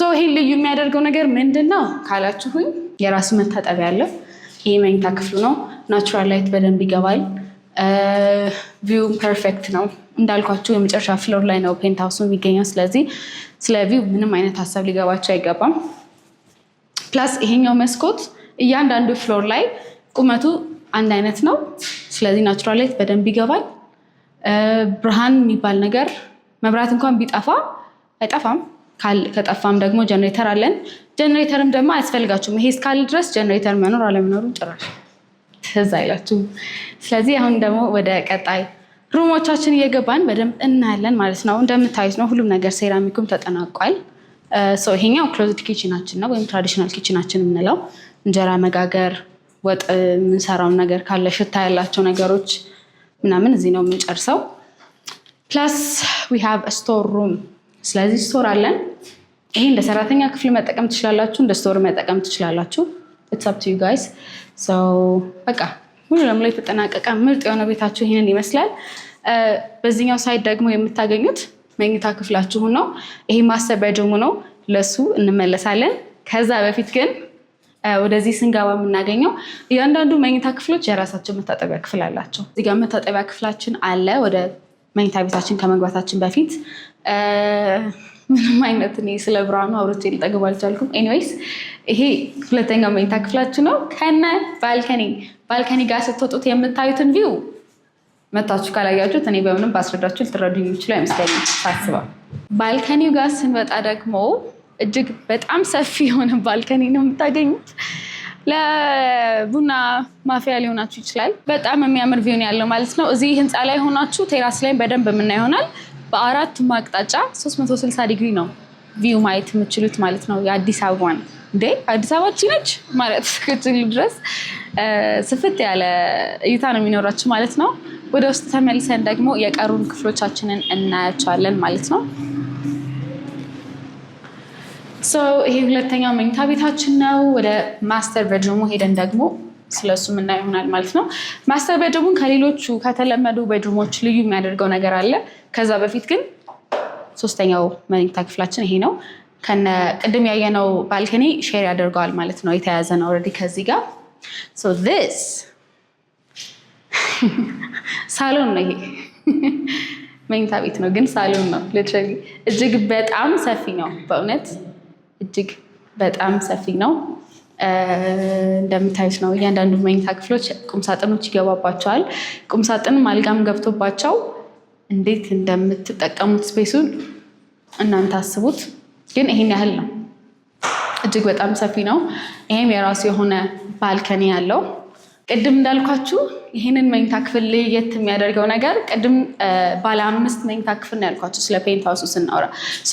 ይሄን ልዩ የሚያደርገው ነገር ምንድነው ካላችሁኝ የራሱ መታጠቢያ አለው። ይሄ መኝታ ክፍሉ ነው። ናቹራል ላይት በደንብ ይገባል። ቪው ፐርፌክት ነው። እንዳልኳችሁ የመጨረሻ ፍሎር ላይ ነው ፔንት ሃውሱ የሚገኘው። ስለዚህ ስለ ቪው ምንም አይነት ሀሳብ ሊገባቸው አይገባም። ፕላስ ይሄኛው መስኮት እያንዳንዱ ፍሎር ላይ ቁመቱ አንድ አይነት ነው። ስለዚህ ናቹራል ላይት በደንብ ይገባል። ብርሃን የሚባል ነገር መብራት እንኳን ቢጠፋ አይጠፋም። ከጠፋም ደግሞ ጀነሬተር አለን። ጀነሬተርም ደግሞ አያስፈልጋችሁም። ይሄ እስካለ ድረስ ጀነሬተር መኖር አለመኖሩን ጭራሽ ትዝ አይላችሁም። ስለዚህ አሁን ደግሞ ወደ ቀጣይ ሩሞቻችን እየገባን በደንብ እናያለን ማለት ነው። እንደምታዩት ነው ሁሉም ነገር ሴራሚኩም ተጠናቋል። ይሄኛው ክሎዝድ ኪችናችን ነው ወይም ትራዲሽናል ኪችናችን የምንለው እንጀራ መጋገር፣ ወጥ የምንሰራውን ነገር ካለ ሽታ ያላቸው ነገሮች ምናምን እዚህ ነው የምንጨርሰው። ፕላስ ዊ ሃቭ ስቶር ሩም። ስለዚህ ስቶር አለን። ይሄ እንደ ሰራተኛ ክፍል መጠቀም ትችላላችሁ፣ እንደ ስቶር መጠቀም ትችላላችሁ። ኢትስ አፕ ቱ ዩ ጋይስ። በቃ ሙሉ ለሙሉ የተጠናቀቀ ምርጥ የሆነ ቤታችሁ ይሄንን ይመስላል። በዚህኛው ሳይድ ደግሞ የምታገኙት መኝታ ክፍላችሁ ነው። ይሄ ማስተር ቤድሩሙ ነው። ለሱ እንመለሳለን። ከዛ በፊት ግን ወደዚህ ስንገባ የምናገኘው እያንዳንዱ መኝታ ክፍሎች የራሳቸው መታጠቢያ ክፍል አላቸው። እዚህ ጋር መታጠቢያ ክፍላችን አለ። ወደ መኝታ ቤታችን ከመግባታችን በፊት ምንም አይነት እኔ ስለ ብርሃኑ አውርቼ ልጠግብ አልቻልኩም። ኤኒዌይስ ይሄ ሁለተኛው መኝታ ክፍላችሁ ነው ከነ ባልከኒ ጋር ስትወጡት የምታዩትን ቪው መታችሁ ካላያችሁት እኔ በምንም ባስረዳችሁ ልትረዱ የሚችሉ አይመስለኝም ሳስበው። ባልከኒው ጋር ስንወጣ ደግሞ እጅግ በጣም ሰፊ የሆነ ባልከኒ ነው የምታገኙት። ለቡና ማፍያ ሊሆናችሁ ይችላል። በጣም የሚያምር ቪው ያለው ማለት ነው። እዚህ ህንፃ ላይ ሆናችሁ ቴራስ ላይ በደንብ የምናየው ይሆናል። በአራቱም አቅጣጫ 360 ዲግሪ ነው ቪው ማየት የምችሉት ማለት ነው። የአዲስ አበባን አዲስ አበባችን ነች ማለት እስክትሉ ድረስ ስፍት ያለ እይታ ነው የሚኖራችሁ ማለት ነው። ወደ ውስጥ ተመልሰን ደግሞ የቀሩን ክፍሎቻችንን እናያቸዋለን ማለት ነው። ይሄ ሁለተኛው መኝታ ቤታችን ነው። ወደ ማስተር ቤድሩሙ ሄደን ደግሞ ስለሱ የምናየው ይሆናል ማለት ነው። ማስተር ቤድሩሙን ከሌሎቹ ከተለመዱ ቤድሩሞች ልዩ የሚያደርገው ነገር አለ። ከዛ በፊት ግን ሶስተኛው መኝታ ክፍላችን ይሄ ነው። ከነ ቅድም ያየነው ባልከኒ ሼር ያደርገዋል ማለት ነው። የተያዘ ነው ኦልሬዲ ከዚህ ጋር። this ሳሎን ነው። ይሄ መኝታ ቤት ነው ግን ሳሎን ነው። ሊትራሊ እጅግ በጣም ሰፊ ነው። በእውነት እጅግ በጣም ሰፊ ነው። እንደምታዩት ነው። እያንዳንዱ መኝታ ክፍሎች ቁምሳጥኖች ይገባባቸዋል። ቁምሳጥንም አልጋም ገብቶባቸው እንዴት እንደምትጠቀሙት ስፔሱን እናንተ አስቡት። ግን ይሄን ያህል ነው። እጅግ በጣም ሰፊ ነው። ይሄም የራሱ የሆነ ባልከኒ ያለው። ቅድም እንዳልኳችሁ ይህንን መኝታ ክፍል ለየት የሚያደርገው ነገር ቅድም ባለ 5 መኝታ ክፍል ነው ያልኳችሁ ስለ ፔንት ሃውሱ ስናወራ።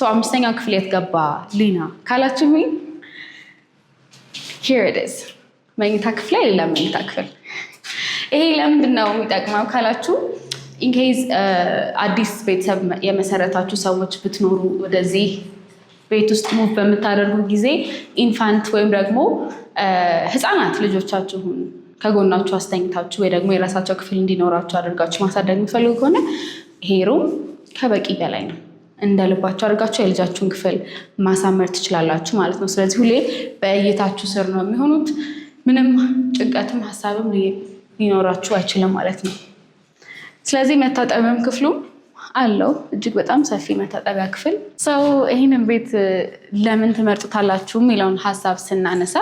አምስተኛው ክፍል የት ገባ ሊና ካላችሁ here it is መኝታ ክፍል ሌላ መኝታ ክፍል። ይሄ ለምንድን ነው የሚጠቅመው ካላችሁ ኢንኬዝ አዲስ ቤተሰብ የመሰረታችሁ ሰዎች ብትኖሩ ወደዚህ ቤት ውስጥ ሙቭ በምታደርጉ ጊዜ ኢንፋንት ወይም ደግሞ ህፃናት ልጆቻችሁን ከጎናችሁ አስተኝታችሁ ወይ ደግሞ የራሳቸው ክፍል እንዲኖራችሁ አድርጋችሁ ማሳደግ የምትፈልጉ ከሆነ ይሄ ሩም ከበቂ በላይ ነው። እንደልባችሁ አድርጋችሁ የልጃችሁን ክፍል ማሳመር ትችላላችሁ ማለት ነው። ስለዚህ ሁሌ በእይታችሁ ስር ነው የሚሆኑት። ምንም ጭንቀትም ሀሳብም ሊኖራችሁ አይችልም ማለት ነው። ስለዚህ መታጠቢያም ክፍሉም አለው እጅግ በጣም ሰፊ መታጠቢያ ክፍል። ይህንን ቤት ለምን ትመርጡታላችሁ የሚለውን ሀሳብ ስናነሳ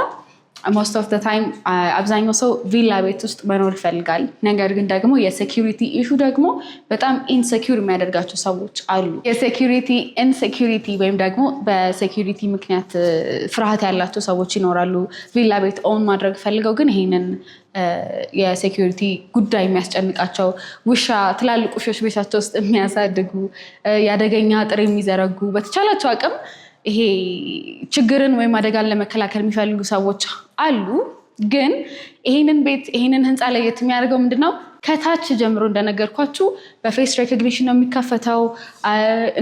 ሞስት ኦፍ ታይም አብዛኛው ሰው ቪላ ቤት ውስጥ መኖር ይፈልጋል። ነገር ግን ደግሞ የሴኪሪቲ ኢሹ ደግሞ በጣም ኢንሴኪዩር የሚያደርጋቸው ሰዎች አሉ። የሴኪሪቲ ኢንሴኪሪቲ ወይም ደግሞ በሴኪሪቲ ምክንያት ፍርሃት ያላቸው ሰዎች ይኖራሉ። ቪላ ቤት ኦን ማድረግ ፈልገው ግን ይሄንን የሴኪሪቲ ጉዳይ የሚያስጨንቃቸው ትላልቅ ውሾች ቤታቸው ውስጥ የሚያሳድጉ የአደገኛ አጥር የሚዘረጉ በተቻላቸው አቅም ይሄ ችግርን ወይም አደጋን ለመከላከል የሚፈልጉ ሰዎች አሉ። ግን ይሄንን ህንፃ ለየት የሚያደርገው ምንድነው? ከታች ጀምሮ እንደነገርኳችሁ በፌስ ሬኮግኒሽን ነው የሚከፈተው።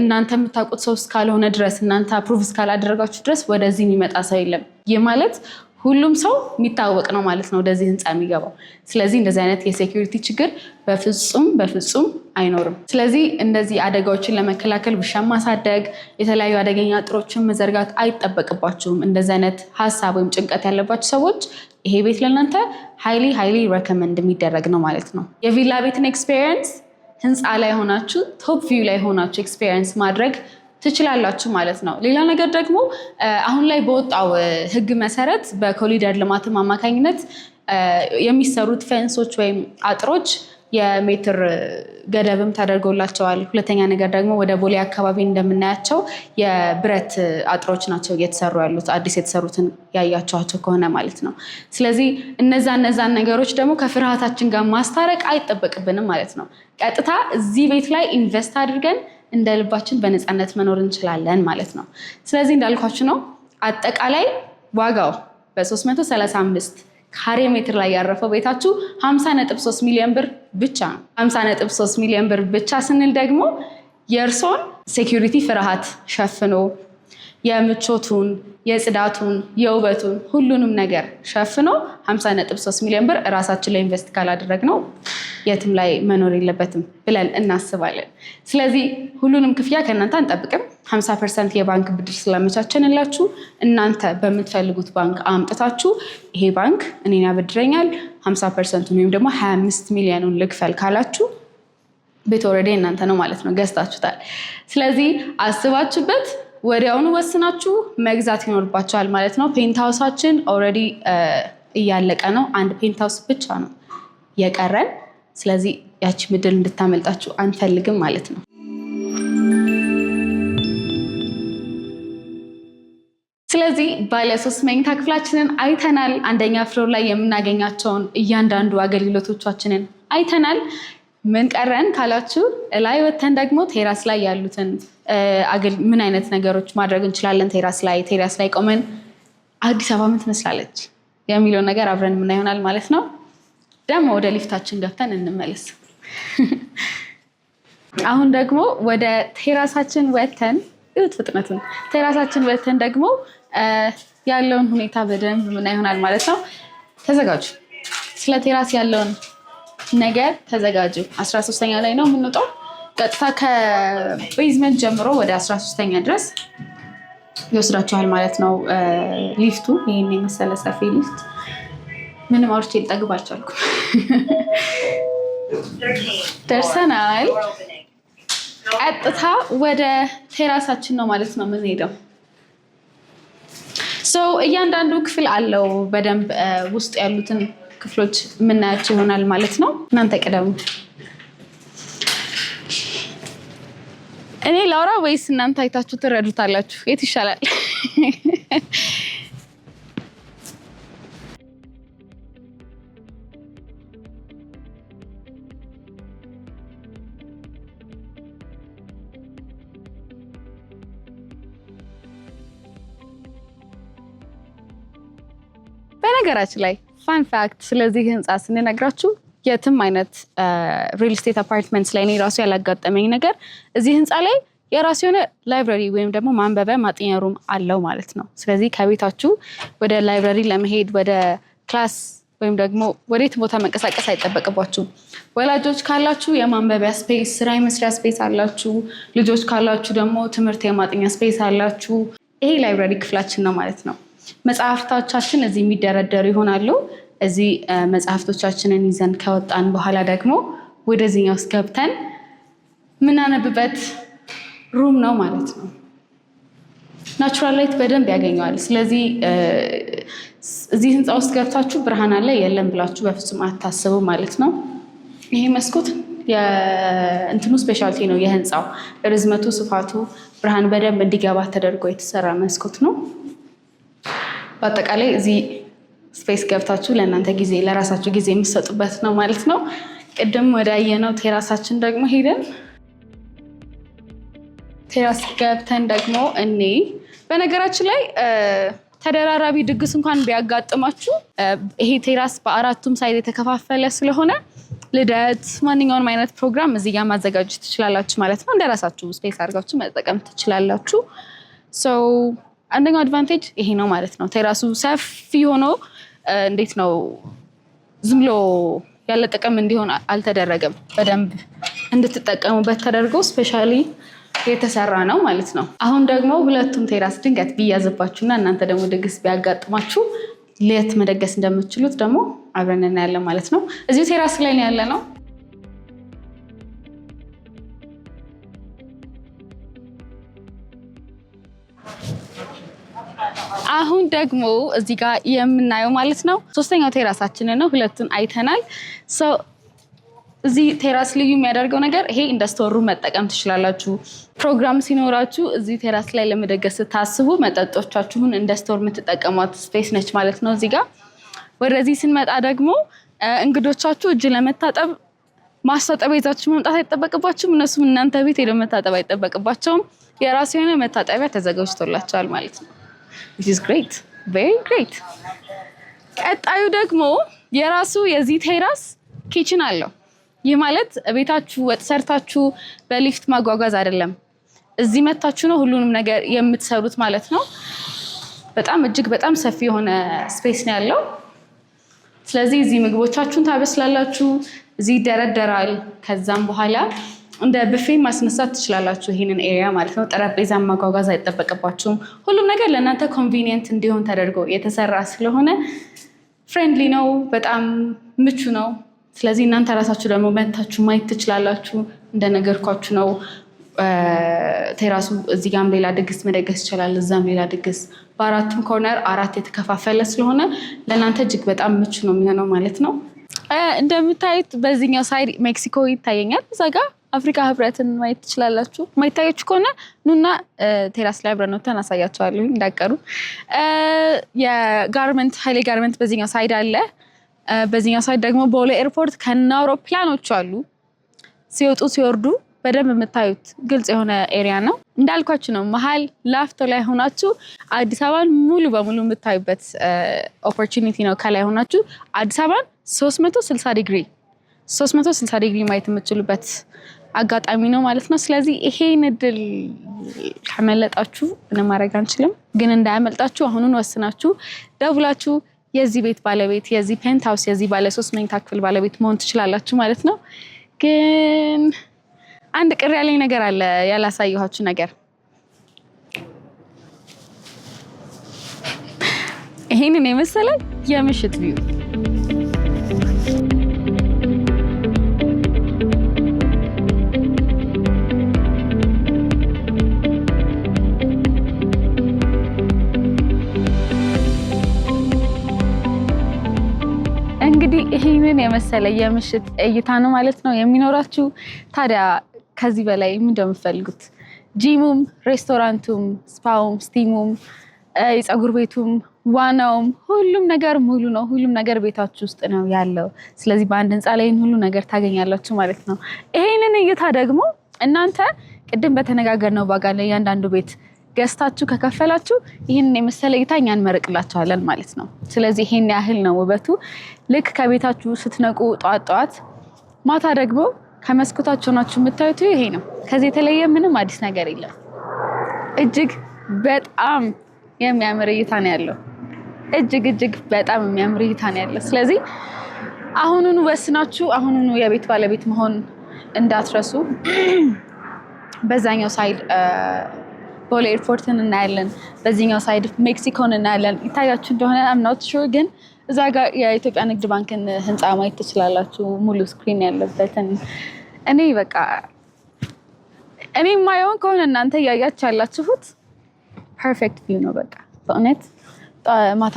እናንተ የምታውቁት ሰው እስካልሆነ ድረስ እናንተ አፕሩቭ እስካላደረጋችሁ ድረስ ወደዚህ የሚመጣ ሰው የለም። ይህ ማለት ሁሉም ሰው የሚታወቅ ነው ማለት ነው ወደዚህ ህንፃ የሚገባው። ስለዚህ እንደዚህ አይነት የሴኩሪቲ ችግር በፍጹም አይኖርም። ስለዚህ እንደዚህ አደጋዎችን ለመከላከል ውሻ ማሳደግ፣ የተለያዩ አደገኛ አጥሮችን መዘርጋት አይጠበቅባችሁም። እንደዚህ አይነት ሀሳብ ወይም ጭንቀት ያለባችሁ ሰዎች ይሄ ቤት ለእናንተ ሃይሊ ሬኮመንድ የሚደረግ ነው ማለት ነው። የቪላ ቤትን ኤክስፔሪየንስ ህንፃ ላይ ሆናችሁ ቶፕ ቪው ላይ ሆናችሁ ኤክስፔሪየንስ ማድረግ ትችላላችሁ ማለት ነው። ሌላ ነገር ደግሞ አሁን ላይ በወጣው ህግ መሰረት በኮሪደር ልማትም አማካኝነት የሚሰሩት ፌንሶች ወይም አጥሮች የሜትር ገደብም ተደርጎላቸዋል። ሁለተኛ ነገር ደግሞ ወደ ቦሌ አካባቢ እንደምናያቸው የብረት አጥሮች ናቸው እየተሰሩ ያሉት፣ አዲስ የተሰሩትን ያያቸዋቸው ከሆነ ማለት ነው። ስለዚህ እነዛን ነገሮች ደግሞ ከፍርሃታችን ጋር ማስታረቅ አይጠበቅብንም ማለት ነው። ቀጥታ እዚህ ቤት ላይ ኢንቨስት አድርገን እንደ ልባችን በነፃነት መኖር እንችላለን ማለት ነው። ስለዚህ እንዳልኳችሁ ነው አጠቃላይ ዋጋው በ335 ካሬ ሜትር ላይ ያረፈው ቤታችሁ 50.3 ሚሊዮን ብር ብቻ ነው። 50.3 ሚሊዮን ብር ብቻ ስንል ደግሞ የእርሶን ሴኩሪቲ ፍርሃት ሸፍኖ የምቾቱን፣ የጽዳቱን፣ የውበቱን ሁሉንም ነገር ሸፍኖ 50.3 ሚሊዮን ብር እራሳችን ላይ ኢንቨስት ካላደረግነው የትም ላይ መኖር የለበትም ብለን እናስባለን። ስለዚህ ሁሉንም ክፍያ ከእናንተ አንጠብቅም። 50% የባንክ ብድር ስላመቻቸንላችሁ እናንተ በምትፈልጉት ባንክ አምጥታችሁ ይሄ ባንክ እኔን ያበድረኛል 50% ወይም ደግሞ 25 ሚሊዮኑን ልክፈል ካላችሁ ቤት ኦልሬዲ እናንተ ነው ማለት ነው፣ ገዝታችሁታል። ስለዚህ አስባችሁበት ወዲያውኑ ወስናችሁ መግዛት ይኖርባቸዋል ማለት ነው። ፔንትሃውሳችን ኦልሬዲ እያለቀ ነው። አንድ ፔንትሃውስ ብቻ ነው የቀረን። ስለዚህ ያቺ ምድል እንድታመልጣችሁ አንፈልግም ማለት ነው። ስለዚህ ባለ 3 መኝታ ክፍላችንን አይተናል። አንደኛ ፍሎር ላይ የምናገኛቸውን እያንዳንዱ አገልግሎቶቻችንን አይተናል። ምን ቀረን ካላችሁ ላይ ወተን ደግሞ ቴራስ ላይ ያሉትን ምን አይነት ነገሮች ማድረግ እንችላለን፣ ቴራስ ላይ ቆመን አዲስ አበባ ምን ትመስላለች የሚለው ነገር አብረን ምን ይሆናል ማለት ነው። ደግሞ ወደ ሊፍታችን ገብተን እንመለስ። አሁን ደግሞ ወደ ቴራሳችን ወተን ፍጥነቱን ቴራሳችን ወተን ደግሞ ያለውን ሁኔታ በደንብ ምን ይሆናል ማለት ነው። ተዘጋጁ። ስለ ቴራስ ያለውን ነገር ተዘጋጁ። 13ኛ ላይ ነው የምንወጣው። ቀጥታ ከቤዝመንት ጀምሮ ወደ 13ኛ ድረስ ይወስዳችኋል ማለት ነው ሊፍቱ። ይህን የመሰለ ሰፊ ሊፍት ምንም አውርቼ ልጠግብ አልቻልኩም። ደርሰናል። ቀጥታ ወደ ቴራሳችን ነው ማለት ነው የምንሄደው። እያንዳንዱ ክፍል አለው በደንብ ውስጥ ያሉትን ክፍሎች የምናያቸው ይሆናል ማለት ነው። እናንተ ቅደሙ። እኔ ላውራ ወይስ እናንተ አይታችሁ ትረዱታላችሁ? የት ይሻላል? በነገራችን ላይ ፋን ፋክት ስለዚህ ህንፃ ስንነግራችሁ የትም አይነት ሪል ስቴት አፓርትመንትስ ላይ እኔ ራሱ ያላጋጠመኝ ነገር እዚህ ህንፃ ላይ የራሱ የሆነ ላይብረሪ ወይም ደግሞ ማንበቢያ ማጥኛ ሩም አለው ማለት ነው። ስለዚህ ከቤታችሁ ወደ ላይብረሪ ለመሄድ ወደ ክላስ ወይም ደግሞ ወዴት ቦታ መንቀሳቀስ አይጠበቅባችሁም። ወላጆች ካላችሁ የማንበቢያ ስፔስ፣ ስራ የመስሪያ ስፔስ አላችሁ። ልጆች ካላችሁ ደግሞ ትምህርት የማጥኛ ስፔስ አላችሁ። ይሄ ላይብረሪ ክፍላችን ነው ማለት ነው። መጽሐፍቶቻችን እዚህ የሚደረደሩ ይሆናሉ። እዚህ መጽሐፍቶቻችንን ይዘን ከወጣን በኋላ ደግሞ ወደዚህኛው ውስጥ ገብተን የምናነብበት ሩም ነው ማለት ነው። ናቹራል ላይት በደንብ ያገኘዋል። ስለዚህ እዚህ ህንፃ ውስጥ ገብታችሁ ብርሃን አለ የለም ብላችሁ በፍጹም አታስቡ ማለት ነው። ይሄ መስኮት የእንትኑ ስፔሻልቲ ነው የህንፃው። ርዝመቱ፣ ስፋቱ ብርሃን በደንብ እንዲገባ ተደርጎ የተሰራ መስኮት ነው። በአጠቃላይ እዚህ ስፔስ ገብታችሁ ለእናንተ ጊዜ ለራሳችሁ ጊዜ የምትሰጡበት ነው ማለት ነው። ቅድም ወዳየነው ቴራሳችን ደግሞ ሄደን ቴራስ ገብተን ደግሞ እኔ በነገራችን ላይ ተደራራቢ ድግስ እንኳን ቢያጋጥማችሁ ይሄ ቴራስ በአራቱም ሳይድ የተከፋፈለ ስለሆነ ልደት ማንኛውንም አይነት ፕሮግራም እዚህ ጋር ማዘጋጀት ትችላላችሁ ማለት ነው። እንደራሳችሁ ስፔስ አድርጋችሁ መጠቀም ትችላላችሁ። ሶ አንደኛው አድቫንቴጅ ይሄ ነው ማለት ነው። ቴራሱ ሰፊ ሆኖ እንዴት ነው ዝም ብሎ ያለ ጥቅም እንዲሆን አልተደረገም። በደንብ እንድትጠቀሙበት ተደርጎ ስፔሻሊ የተሰራ ነው ማለት ነው። አሁን ደግሞ ሁለቱም ቴራስ ድንገት ቢያዝባችሁና እናንተ ደግሞ ድግስ ቢያጋጥማችሁ ሌት መደገስ እንደምትችሉት ደግሞ አብረን እናያለን ማለት ነው። እዚሁ ቴራስ ላይ ነው ያለ ነው። አሁን ደግሞ እዚህ ጋር የምናየው ማለት ነው ሶስተኛው ቴራሳችንን ነው። ሁለቱን አይተናል። እዚህ ቴራስ ልዩ የሚያደርገው ነገር ይሄ እንደ ስቶር ሩም መጠቀም ትችላላችሁ። ፕሮግራም ሲኖራችሁ እዚህ ቴራስ ላይ ለመደገስ ስታስቡ መጠጦቻችሁን እንደ ስቶር የምትጠቀሟት ስፔስ ነች ማለት ነው። እዚህ ጋር ወደዚህ ስንመጣ ደግሞ እንግዶቻችሁ እጅ ለመታጠብ ማስታጠቢያ ይዛችሁ መምጣት አይጠበቅባችሁም። እነሱም እናንተ ቤት ሄደው መታጠብ አይጠበቅባቸውም። የራሱ የሆነ መታጠቢያ ተዘጋጅቶላቸዋል ማለት ነው። This is great, very great። ቀጣዩ ደግሞ የራሱ የዚህ ቴራስ ኪችን አለው። ይህ ማለት ቤታችሁ ወጥ ሰርታችሁ በሊፍት ማጓጓዝ አይደለም። እዚህ መታችሁ ነው ሁሉንም ነገር የምትሰሩት ማለት ነው። በጣም እጅግ በጣም ሰፊ የሆነ ስፔስ ነው ያለው። ስለዚህ እዚህ ምግቦቻችሁን ታበስላላችሁ። እዚህ ይደረደራል። ከዛም በኋላ እንደ ብፌ ማስነሳት ትችላላችሁ ይሄንን ኤሪያ ማለት ነው። ጠረጴዛ ማጓጓዝ አይጠበቅባችሁም። ሁሉም ነገር ለእናንተ ኮንቪኒየንት እንዲሆን ተደርጎ የተሰራ ስለሆነ ፍሬንድሊ ነው፣ በጣም ምቹ ነው። ስለዚህ እናንተ ራሳችሁ ደግሞ መታችሁ ማየት ትችላላችሁ። እንደነገርኳችሁ ነው ቴራሱ እዚህ ጋም ሌላ ድግስ መደገስ ይችላል፣ እዛም ሌላ ድግስ። በአራቱም ኮርነር 4 የተከፋፈለ ስለሆነ ለእናንተ እጅግ በጣም ምቹ ነው የሚሆነው ማለት ነው። እንደምታዩት በዚህኛው ሳይድ ሜክሲኮ ይታየኛል። እዛ ጋር አፍሪካ ህብረትን ማየት ትችላላችሁ። ማይታያችሁ ከሆነ ኑና ቴራስ ላይ አብረን ወተን አሳያችኋለሁ እንዳቀሩ። የጋርመንት ኃይሌ ጋርመንት በዚህኛው ሳይድ አለ። በዚህኛው ሳይድ ደግሞ ቦሌ ኤርፖርት ከነ አውሮፕላኖች አሉ። ሲወጡ ሲወርዱ በደንብ የምታዩት ግልጽ የሆነ ኤሪያ ነው። እንዳልኳችሁ ነው መሀል ላፍቶ ላይ ሆናችሁ አዲስ አበባን ሙሉ በሙሉ የምታዩበት ኦፖርቹኒቲ ነው። ከላይ ሆናችሁ አዲስ አበባን 360 ዲግሪ ማየት የምትችሉበት አጋጣሚ ነው ማለት ነው። ስለዚህ ይሄን እድል ከመለጣችሁ ምንም ማድረግ አንችልም፣ ግን እንዳያመልጣችሁ አሁኑን ወስናችሁ ደውላችሁ የዚህ ቤት ባለቤት፣ የዚህ ፔንት ሃውስ፣ የዚህ ባለ 3 መኝታ ክፍል ባለቤት መሆን ትችላላችሁ ማለት ነው። ግን አንድ ቅር ያለኝ ነገር አለ፣ ያላሳየኋችሁ ነገር። ይሄንን የመሰለ የምሽት ቪው እንግዲህ ይሄንን የመሰለ የምሽት እይታ ነው ማለት ነው የሚኖራችሁ። ታዲያ ከዚህ በላይ ምን እንደምትፈልጉት? ጂሙም፣ ሬስቶራንቱም፣ ስፓውም፣ ስቲሙም፣ የፀጉር ቤቱም፣ ዋናውም ሁሉም ነገር ሙሉ ነው። ሁሉም ነገር ቤታችሁ ውስጥ ነው ያለው። ስለዚህ በአንድ ህንፃ ላይ ሁሉ ነገር ታገኛላችሁ ማለት ነው። ይሄንን እይታ ደግሞ እናንተ ቅድም በተነጋገርነው ዋጋ ላይ እያንዳንዱ ቤት ገዝታችሁ ከከፈላችሁ ይህንን የመሰለ እይታ እኛ እንመርቅላችኋለን ማለት ነው። ስለዚህ ይሄን ያህል ነው ውበቱ። ልክ ከቤታችሁ ስትነቁ ጠዋት፣ ማታ ደግሞ ከመስኮታችሁ ሆናችሁ የምታዩት ይሄ ነው። ከዚህ የተለየ ምንም አዲስ ነገር የለም። እጅግ በጣም የሚያምር እይታ ነው ያለው። እጅግ በጣም የሚያምር እይታ ነው ያለው። ስለዚህ አሁኑኑ ወስናችሁ አሁኑኑ የቤት ባለቤት መሆን እንዳትረሱ። በዛኛው ሳይድ ቦሌ ኤርፖርትን እናያለን፣ በዚህኛው ሳይድ ሜክሲኮን እናያለን። ይታያችሁ እንደሆነ አምናውት ሹር፣ ግን እዛ ጋር የኢትዮጵያ ንግድ ባንክን ህንፃ ማየት ትችላላችሁ፣ ሙሉ ስክሪን ያለበትን። እኔ የማየውን ከሆነ እናንተ እያያችሁ ያላችሁት ፐርፌክት ቪው ነው። በቃ በእውነት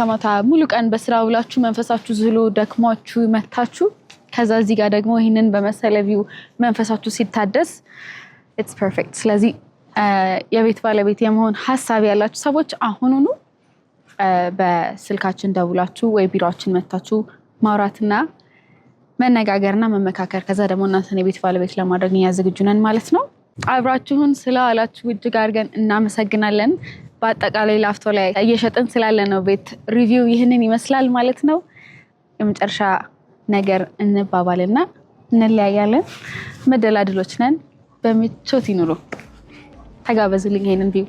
ማታ ሙሉ ቀን በስራ ውላችሁ መንፈሳችሁ ዝሎ ደክሟችሁ መታችሁ፣ ከዛ እዚህ ጋር ደግሞ ይህንን በመሰለ ቪው መንፈሳችሁ ሲታደስ ኢትስ ፐርፌክት። ስለዚህ የቤት ባለቤት የመሆን ሀሳብ ያላችሁ ሰዎች አሁኑኑ በስልካችን ደውላችሁ ወይ ቢሮአችን መታችሁ ማውራትና መነጋገርና መመካከር፣ ከዛ ደግሞ እናንተን የቤት ባለቤት ለማድረግ እኛ ዝግጁ ነን ማለት ነው። አብራችሁን ስለዋላችሁ እጅግ አድርገን እናመሰግናለን። በአጠቃላይ ላፍቶ ላይ እየሸጥን ስላለ ነው ቤት ሪቪው ይህንን ይመስላል ማለት ነው። የመጨረሻ ነገር እንባባልና እንለያያለን። መደላድሎች ነን። በምቾት ይኑሩ። ተጋበዙልኝ ይሄንን ቪው